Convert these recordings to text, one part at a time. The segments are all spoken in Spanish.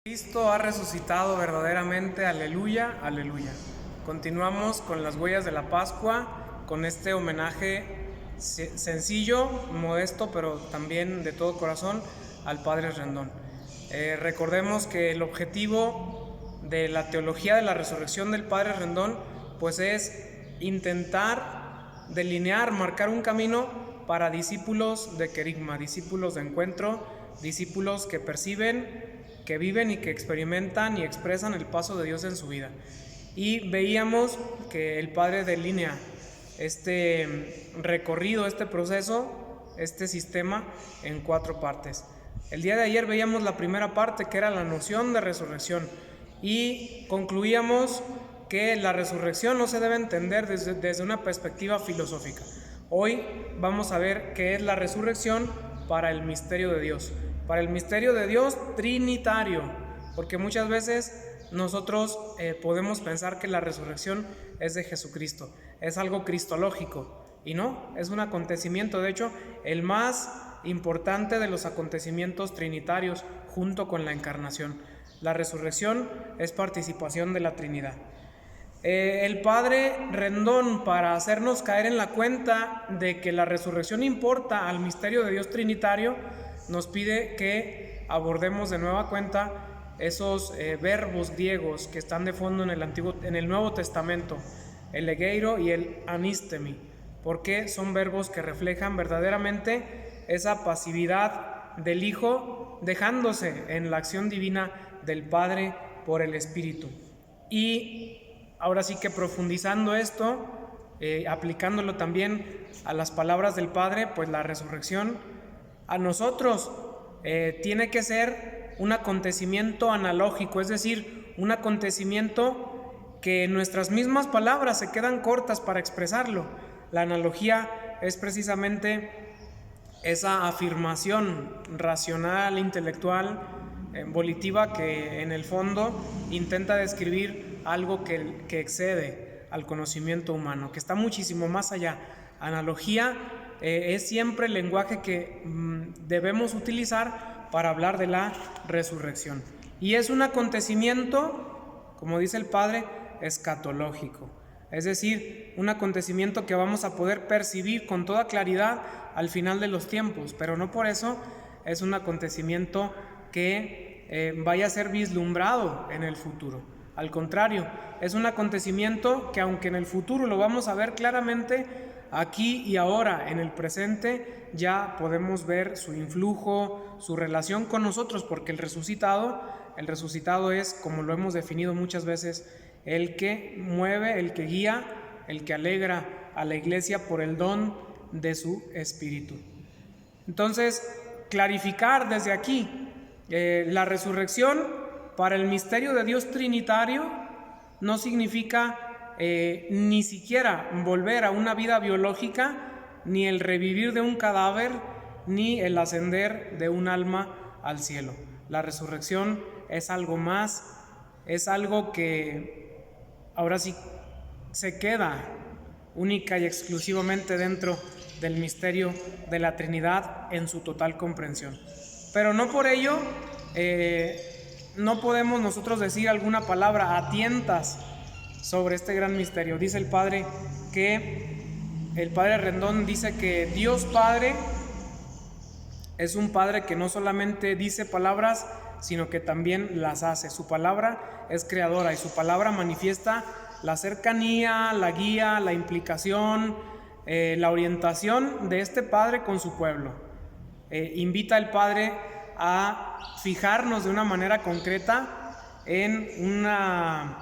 Cristo ha resucitado verdaderamente, aleluya, aleluya. Continuamos con las huellas de la Pascua, con este homenaje sencillo, modesto, pero también de todo corazón al Padre Rendón. Recordemos que el objetivo de la teología de la resurrección del Padre Rendón pues es intentar delinear, marcar un camino para discípulos de querigma, discípulos de encuentro, discípulos que perciben, que viven y que experimentan y expresan el paso de Dios en su vida. Y veíamos que el Padre delinea este recorrido, este proceso, este sistema en 4 partes. El día de ayer veíamos la primera parte, que era la noción de resurrección, y concluíamos que la resurrección no se debe entender desde una perspectiva filosófica. Hoy vamos a ver qué es la resurrección para el misterio de Dios. Para el misterio de Dios trinitario, porque muchas veces nosotros podemos pensar que la resurrección es de Jesucristo, es algo cristológico, y no, es un acontecimiento, de hecho, el más importante de los acontecimientos trinitarios junto con la encarnación. La resurrección es participación de la Trinidad. El Padre Rendón, para hacernos caer en la cuenta de que la resurrección importa al misterio de Dios trinitario, nos pide que abordemos de nueva cuenta esos verbos griegos que están de fondo en el Nuevo Testamento, el egeiro y el anistemi, porque son verbos que reflejan verdaderamente esa pasividad del Hijo dejándose en la acción divina del Padre por el Espíritu. Y ahora sí que profundizando esto, aplicándolo también a las palabras del Padre, pues la resurrección a nosotros tiene que ser un acontecimiento analógico, es decir, un acontecimiento que nuestras mismas palabras se quedan cortas para expresarlo. La analogía es precisamente esa afirmación racional, intelectual, volitiva, que en el fondo intenta describir algo que excede al conocimiento humano, que está muchísimo más allá. Analogía es siempre el lenguaje que debemos utilizar para hablar de la resurrección. Y es un acontecimiento, como dice el Padre, escatológico. Es decir, un acontecimiento que vamos a poder percibir con toda claridad al final de los tiempos, pero no por eso es un acontecimiento que vaya a ser vislumbrado en el futuro. Al contrario, es un acontecimiento que, aunque en el futuro lo vamos a ver claramente, aquí y ahora, en el presente, ya podemos ver su influjo, su relación con nosotros, porque el resucitado es, como lo hemos definido muchas veces, el que mueve, el que guía, el que alegra a la iglesia por el don de su Espíritu. Entonces, clarificar desde aquí, la resurrección para el misterio de Dios trinitario no significa ni siquiera volver a una vida biológica, ni el revivir de un cadáver, ni el ascender de un alma al cielo. La resurrección es algo más, es algo que ahora sí se queda única y exclusivamente dentro del misterio de la Trinidad en su total comprensión. Pero no por ello no podemos nosotros decir alguna palabra a tientas sobre este gran misterio. Dice el Padre el Padre Rendón dice que Dios Padre es un Padre que no solamente dice palabras, sino que también las hace. Su palabra es creadora y su palabra manifiesta la cercanía, la guía, la implicación, la orientación de este Padre con su pueblo. Invita al Padre a fijarnos de una manera concreta en una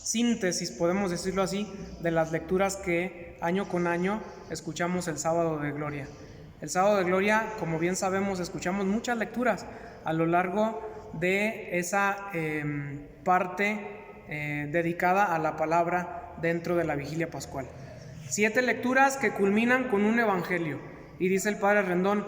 síntesis, podemos decirlo así, de las lecturas que año con año escuchamos el Sábado de Gloria. El Sábado de Gloria, como bien sabemos, escuchamos muchas lecturas a lo largo de esa parte dedicada a la palabra dentro de la vigilia pascual. 7 lecturas que culminan con un evangelio. Y dice el Padre Rendón,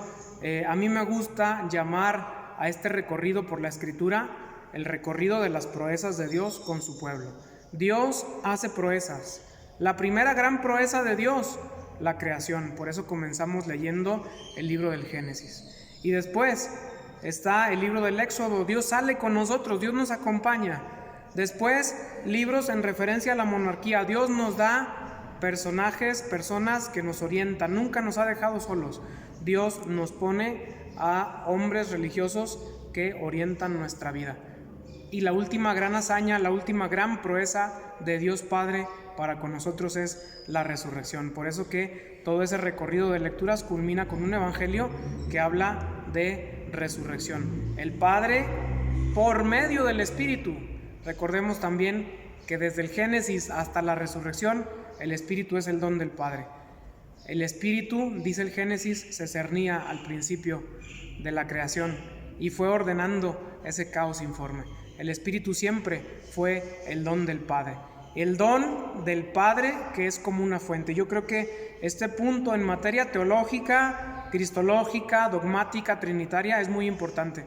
a mí me gusta llamar a este recorrido por la Escritura el recorrido de las proezas de Dios con su pueblo. Dios hace proezas. La primera gran proeza de Dios, la creación. Por eso comenzamos leyendo el libro del Génesis. Y después está el libro del Éxodo, Dios sale con nosotros, Dios nos acompaña. Después, libros en referencia a la monarquía, Dios nos da personajes, personas que nos orientan, nunca nos ha dejado solos. Dios nos pone a hombres religiosos que orientan nuestra vida. Y la última gran hazaña, la última gran proeza de Dios Padre para con nosotros es la resurrección. Por eso que todo ese recorrido de lecturas culmina con un evangelio que habla de resurrección. El Padre por medio del Espíritu. Recordemos también que desde el Génesis hasta la resurrección, el Espíritu es el don del Padre. El Espíritu, dice el Génesis, se cernía al principio de la creación y fue ordenando ese caos informe. El Espíritu siempre fue el don del Padre. El don del Padre que es como una fuente. Yo creo que este punto en materia teológica, cristológica, dogmática, trinitaria es muy importante.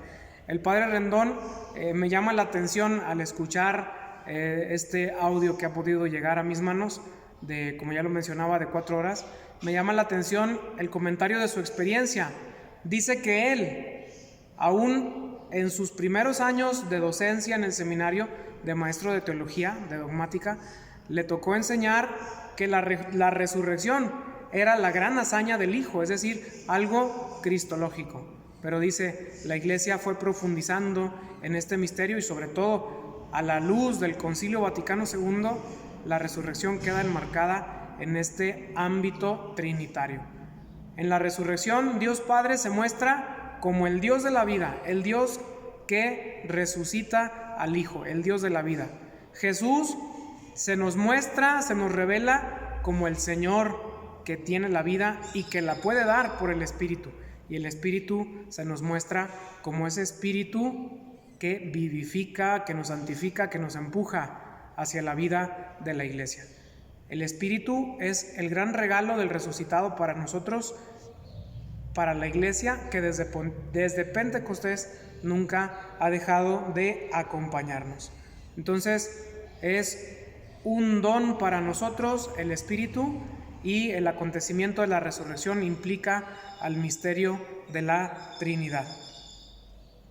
El Padre Rendón me llama la atención al escuchar este audio que ha podido llegar a mis manos, de, como ya lo mencionaba, de 4 horas. Me llama la atención el comentario de su experiencia. Dice que él, aún en sus primeros años de docencia en el seminario de maestro de teología, de dogmática, le tocó enseñar que la resurrección era la gran hazaña del Hijo, es decir, algo cristológico. Pero dice, la Iglesia fue profundizando en este misterio y sobre todo a la luz del Concilio Vaticano II, la resurrección queda enmarcada en este ámbito trinitario. En la resurrección, Dios Padre se muestra como el Dios de la vida, el Dios que resucita al Hijo, el Dios de la vida. Jesús se nos muestra, se nos revela como el Señor que tiene la vida y que la puede dar por el Espíritu. Y el Espíritu se nos muestra como ese Espíritu que vivifica, que nos santifica, que nos empuja hacia la vida de la Iglesia. El Espíritu es el gran regalo del resucitado para nosotros, para la Iglesia, que desde Pentecostés nunca ha dejado de acompañarnos. Entonces, es un don para nosotros el Espíritu, y el acontecimiento de la resurrección implica al misterio de la Trinidad.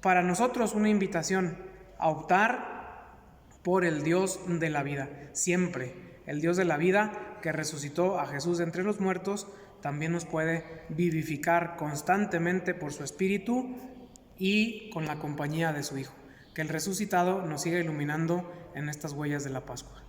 Para nosotros una invitación a optar por el Dios de la vida, siempre. El Dios de la vida que resucitó a Jesús de entre los muertos también nos puede vivificar constantemente por su Espíritu y con la compañía de su Hijo. Que el resucitado nos siga iluminando en estas huellas de la Pascua.